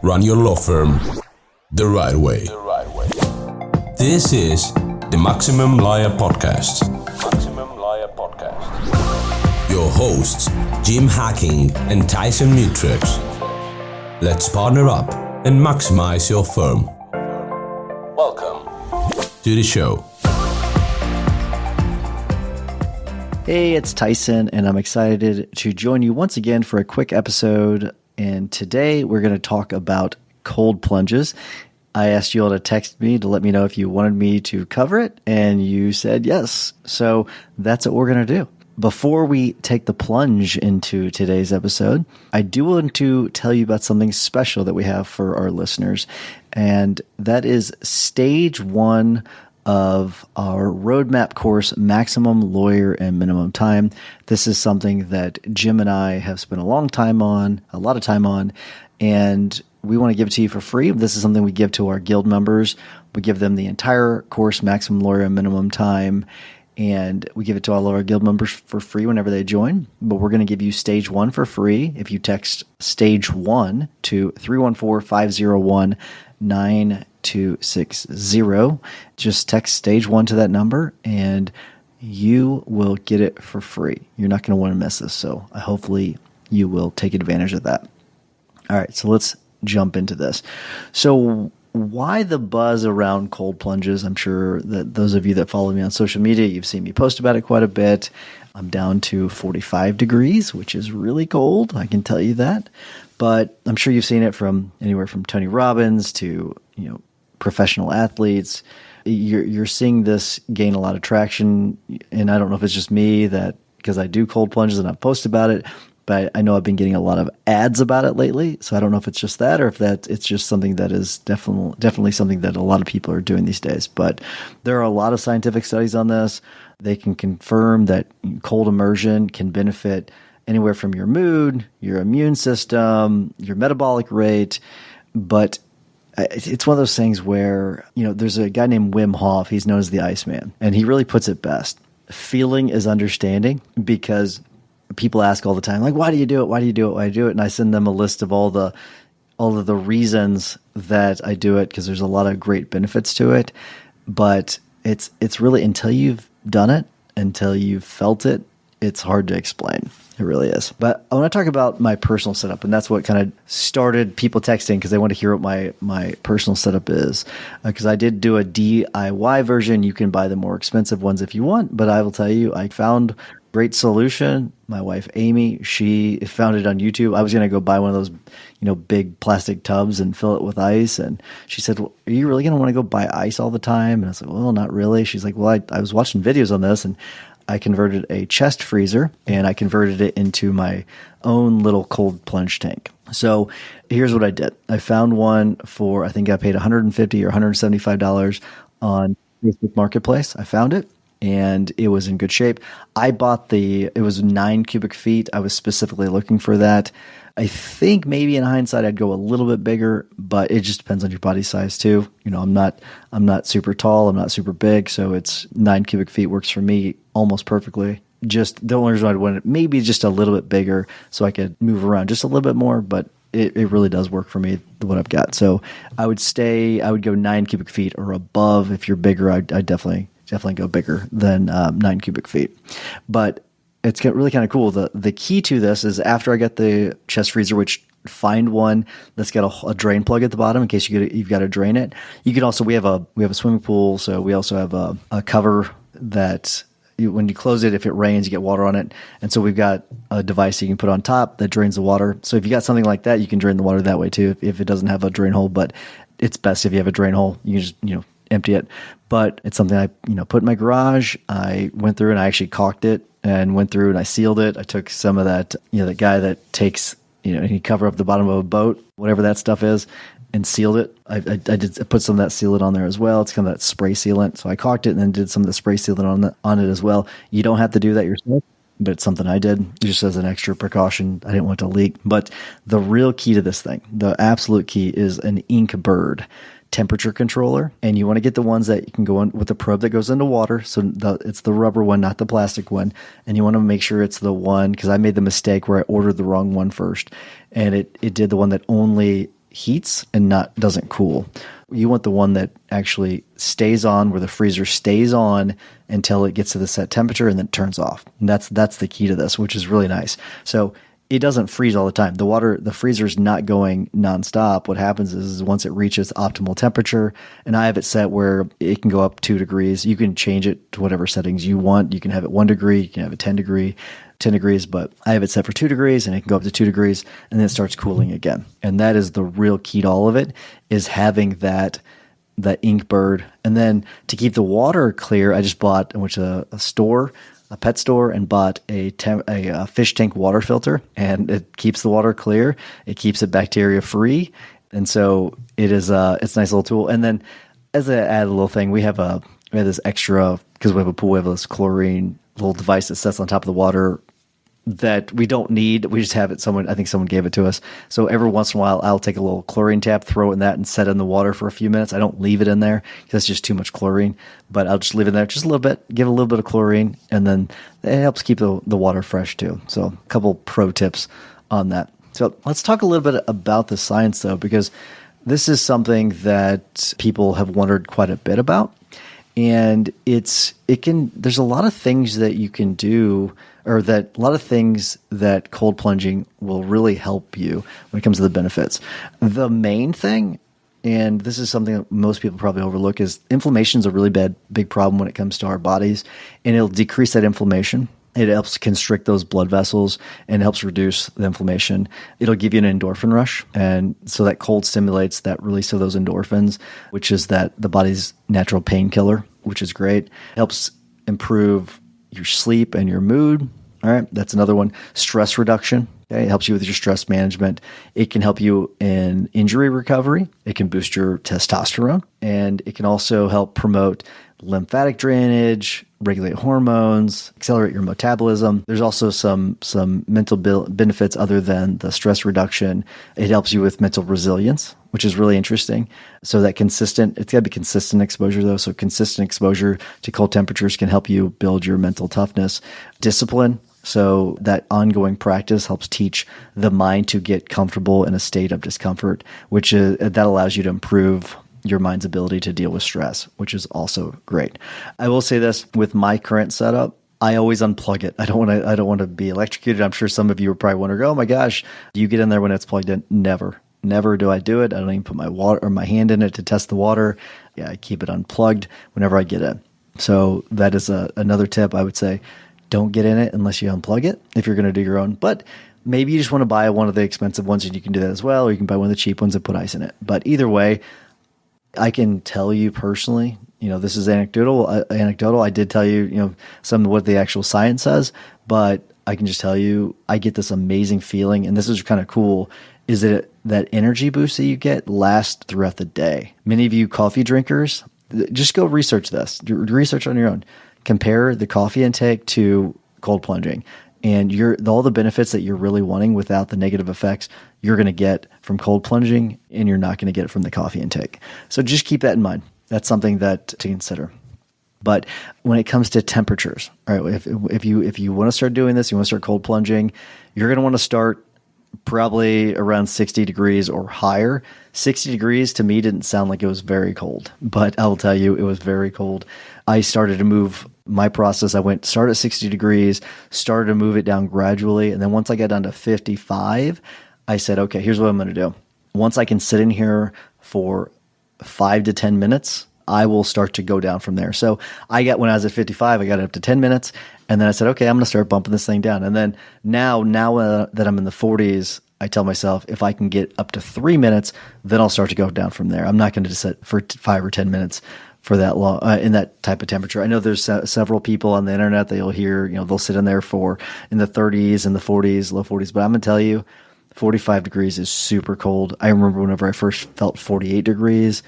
Run your law firm the right way. This is the Maximum Lawyer Podcast. Your hosts, Jim Hacking and Tyson Mutrux. Let's partner up and maximize your firm. Welcome to the show. Hey, it's Tyson, and I'm excited to join you once again for a quick episode. And today we're going to talk about cold plunges. I asked you all to text me to let me know if you wanted me to cover it, and you said yes. So that's what we're going to do. Before we take the plunge into today's episode, I do want to tell you about something special that we have for our listeners, and that is stage 1 of our roadmap course, Maximum Lawyer and Minimum Time. This is something that Jim and I have spent a lot of time on, and we want to give it to you for free. This is something we give to our guild members. We give them the entire course, Maximum Lawyer and Minimum Time, and we give it to all of our guild members for free whenever they join. But we're going to give you stage 1 for free if you text stage 1 to 314-501-9260. Just text stage 1 to that number and you will get it for free. You're not going to want to miss this, so hopefully you will take advantage of that. All right, so let's jump into this. So why the buzz around cold plunges? I'm sure that those of you that follow me on social media, you've seen me post about it quite a bit. I'm down to 45 degrees, which is really cold. I can tell you that. But I'm sure you've seen it from anywhere from Tony Robbins to, professional athletes. You're seeing this gain a lot of traction. And I don't know if it's just me that because I do cold plunges and I've posted about it, but I know I've been getting a lot of ads about it lately. So I don't know if it's just that or if it's just something that is definitely something that a lot of people are doing these days. But there are a lot of scientific studies on this. They can confirm that cold immersion can benefit anywhere from your mood, your immune system, your metabolic rate. But it's one of those things where, there's a guy named Wim Hof. He's known as the Iceman, and he really puts it best. Feeling is understanding, because people ask all the time, like, why do you do it? Why do you do it? Why do you do it? And I send them a list of all of the reasons that I do it, because there's a lot of great benefits to it. But it's really, until you've done it, until you've felt it, it's hard to explain. It really is. But I want to talk about my personal setup, and that's what kind of started people texting, because they want to hear what my personal setup is. Because I did do a DIY version. You can buy the more expensive ones if you want, but I will tell you, I found great solution. My wife, Amy, she found it on YouTube. I was going to go buy one of those, big plastic tubs and fill it with ice. And she said, well, are you really going to want to go buy ice all the time? And I was like, well, not really. She's like, well, I was watching videos on this, and I converted a chest freezer and I converted it into my own little cold plunge tank. So here's what I did. I found one for, I think I paid $150 or $175 on Facebook Marketplace. I found it, and it was in good shape. I bought it was 9 cubic feet. I was specifically looking for that. I think maybe in hindsight I'd go a little bit bigger, but it just depends on your body size too. I'm not super tall, I'm not super big, so it's 9 cubic feet works for me almost perfectly. Just the only reason I'd want it maybe just a little bit bigger so I could move around just a little bit more, but it really does work for me, what I've got. So I would go 9 cubic feet or above. If you're bigger, I'd definitely go bigger than 9 cubic feet. But it's really kind of cool. The key to this is, after I get the chest freezer, which find one that's got a drain plug at the bottom in case you've got to drain it. You can also, we have a swimming pool, so we also have a cover that when you close it, if it rains, you get water on it. And so we've got a device you can put on top that drains the water. So if you got something like that, you can drain the water that way too, if it doesn't have a drain hole. But it's best if you have a drain hole. You can just, empty it. But it's something I, put in my garage. I went through and I actually caulked it and went through and I sealed it. I took some of that, the guy that takes, he cover up the bottom of a boat, whatever that stuff is, and sealed it. I put some of that sealant on there as well. It's kind of that spray sealant. So I caulked it and then did some of the spray sealant on it as well. You don't have to do that yourself, but it's something I did just as an extra precaution. I didn't want it to leak. But the real key to this thing, the absolute key, is an ink bird temperature controller. And you want to get the ones that you can go on with the probe that goes into water. So it's the rubber one, not the plastic one. And you want to make sure it's the one, because I made the mistake where I ordered the wrong one first. And it did the one that only heats and doesn't cool. You want the one that actually stays on, where the freezer stays on until it gets to the set temperature and then turns off. And that's the key to this, which is really nice. So it doesn't freeze all the time. The freezer's not going nonstop. What happens is once it reaches optimal temperature, and I have it set where it can go up 2 degrees. You can change it to whatever settings you want. You can have it 1 degree, you can have it 10 degrees, but I have it set for 2 degrees, and it can go up to 2 degrees, and then it starts cooling again. And that is the real key to all of it, is having that ink bird. And then to keep the water clear, I went to a pet store, and bought a fish tank water filter, and it keeps the water clear. It keeps it bacteria free. And so it's a nice little tool. And then as an added little thing, we have this extra, because we have a pool, we have this chlorine little device that sits on top of the water that we don't need. We just have it. I think someone gave it to us. So every once in a while, I'll take a little chlorine tap, throw it in that, and set it in the water for a few minutes. I don't leave it in there because that's just too much chlorine, but I'll just leave it in there just a little bit, give it a little bit of chlorine, and then it helps keep the water fresh too. So a couple pro tips on that. So let's talk a little bit about the science though, because this is something that people have wondered quite a bit about. And there's a lot of things that you can do, or a lot of things that cold plunging will really help you when it comes to the benefits. The main thing, and this is something that most people probably overlook, is inflammation is a really big problem when it comes to our bodies, and it'll decrease that inflammation. It helps constrict those blood vessels and helps reduce the inflammation. It'll give you an endorphin rush. And so that cold stimulates that release of those endorphins, which is the body's natural painkiller, which is great. It helps improve your sleep and your mood. All right. That's another one. Stress reduction. Okay. It helps you with your stress management. It can help you in injury recovery. It can boost your testosterone, and it can also help promote lymphatic drainage, regulate hormones, accelerate your metabolism. There's also some mental benefits other than the stress reduction. It helps you with mental resilience, which is really interesting. So it's got to be consistent exposure though. So consistent exposure to cold temperatures can help you build your mental toughness. Discipline. So that ongoing practice helps teach the mind to get comfortable in a state of discomfort, that allows you to improve your mind's ability to deal with stress, which is also great. I will say this, with my current setup, I always unplug it. I don't want to be electrocuted. I'm sure some of you are probably wondering, oh my gosh, do you get in there when it's plugged in? Never do I do it. I don't even put my hand in it to test the water. Yeah, I keep it unplugged whenever I get in. So that is another tip. I would say, don't get in it unless you unplug it if you're going to do your own. But maybe you just want to buy one of the expensive ones, and you can do that as well, or you can buy one of the cheap ones and put ice in it. But either way, I can tell you personally, this is anecdotal. I did tell you, some of what the actual science says, but I can just tell you, I get this amazing feeling, and this is kind of cool, is that energy boost that you get lasts throughout the day. Many of you coffee drinkers, just go research this. Do research on your own. Compare the coffee intake to cold plunging, and all the benefits that you're really wanting without the negative effects you're going to get from cold plunging, and you're not going to get it from the coffee intake. So just keep that in mind. That's something to consider. But when it comes to temperatures, all right, if you want to start doing this, you want to start cold plunging, you're going to want to start probably around 60 degrees or higher. 60 degrees to me didn't sound like it was very cold, but I will tell you it was very cold. I started to move my process. I started at 60 degrees, started to move it down gradually. And then once I got down to 55, I said, okay, here's what I'm going to do. Once I can sit in here for 5 to 10 minutes, I will start to go down from there. So when I was at 55, I got it up to 10 minutes. And then I said, okay, I'm going to start bumping this thing down. And then now that I'm in the 40s, I tell myself, if I can get up to 3 minutes, then I'll start to go down from there. I'm not going to sit for 5 or 10 minutes for that long in that type of temperature. I know there's several people on the internet that you'll hear, they'll sit in there in the 30s and the 40s, low 40s. But I'm going to tell you, 45 degrees is super cold. I remember whenever I first felt 48 degrees,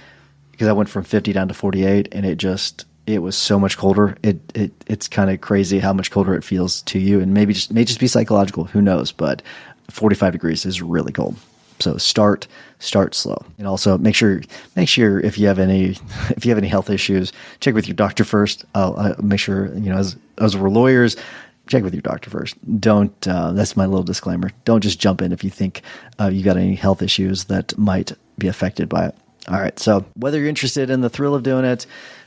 because I went from 50 down to 48, and it was so much colder. It's kind of crazy how much colder it feels to you, and may just be psychological. Who knows? But 45 degrees is really cold. So start slow, and also make sure if you have any health issues, check with your doctor first. I'll make sure, as we're lawyers, check with your doctor first. Don't, that's my little disclaimer. Don't just jump in if you think you got any health issues that might be affected by it. All right. So whether you're interested in the thrill of doing it,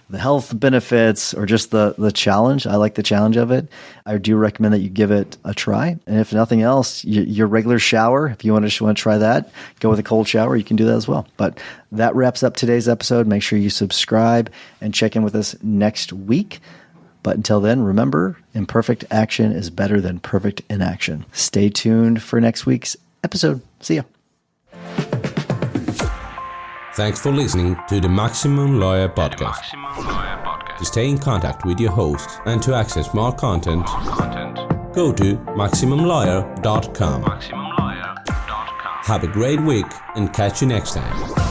the health benefits, or just the challenge, I like the challenge of it. I do recommend that you give it a try. And if nothing else, your regular shower, if you want to try that, go with a cold shower, you can do that as well. But that wraps up today's episode. Make sure you subscribe and check in with us next week. But until then, remember, imperfect action is better than perfect inaction. Stay tuned for next week's episode. See ya. Thanks for listening to the Maximum Lawyer Podcast. To stay in contact with your host and to access more content, go to MaximumLawyer.com. Have a great week and catch you next time.